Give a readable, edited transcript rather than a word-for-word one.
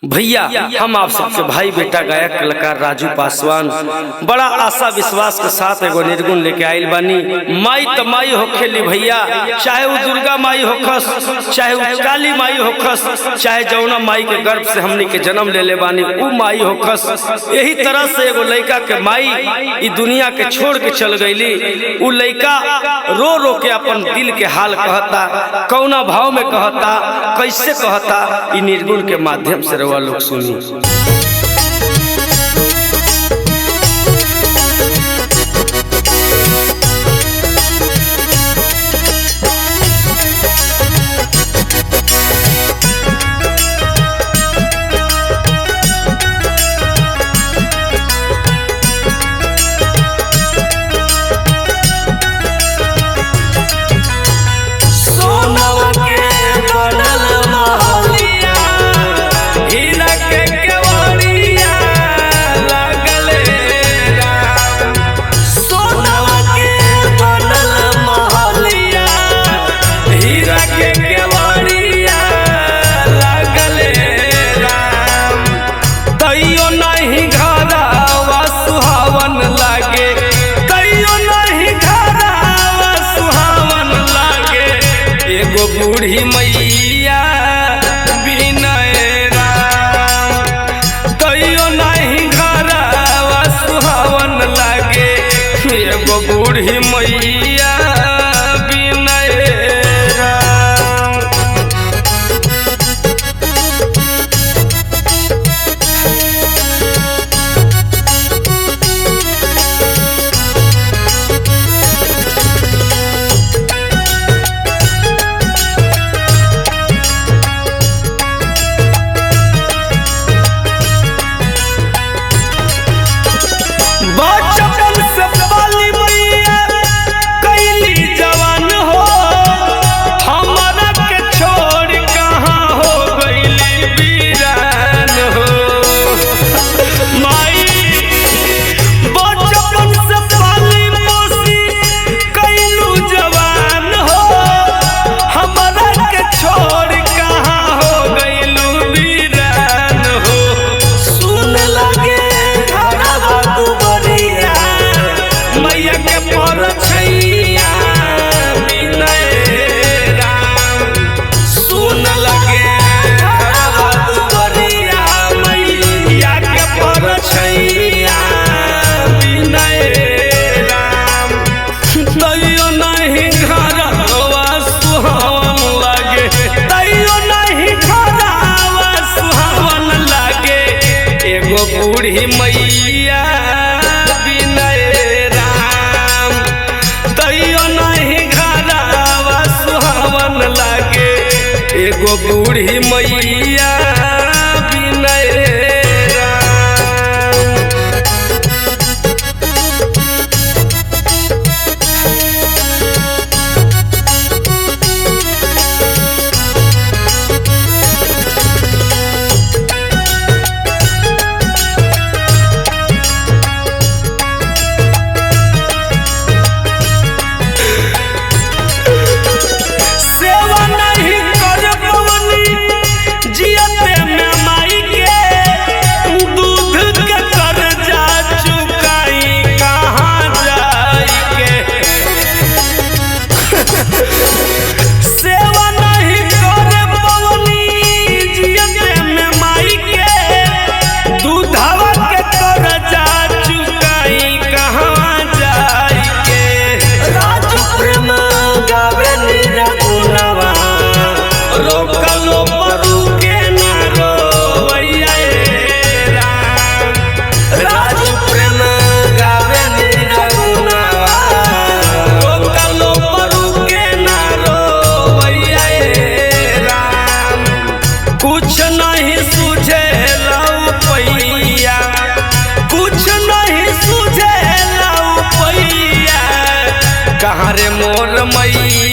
भैया हम आप सबके भाई बेटा गायक कलाकार राजू पासवान बड़ा आशा विश्वास के साथ एगो निर्गुण लेके आइल बानी। माई त माई होखेली भैया, चाहे वो दुर्गा माई होखस, चाहे वो काली माई होखस, चाहे जौना माई के गर्भ से हमनी के जन्म ले ले बानी वो माई होखस। यही तरह से एगो लड़का के माई ई दुनिया के छोड़ के चल गईली। वो लड़का रो रो के अपन दिल के हाल कहता, कौना भाव में कहता, कैसे कहता, ई निर्गुण के माध्यम से लोग सुनी। बूढ़ी मैया बिनय राम कहियो नहीं घरवा सुहावन लागे। एगो बूढ़ी मैया बिनय राम। बूढ़ी मैया बिनय राम तैयो नहीं घरवा सुहावन लागे। एगो बूढ़ी मैया बिनय मोर मैया।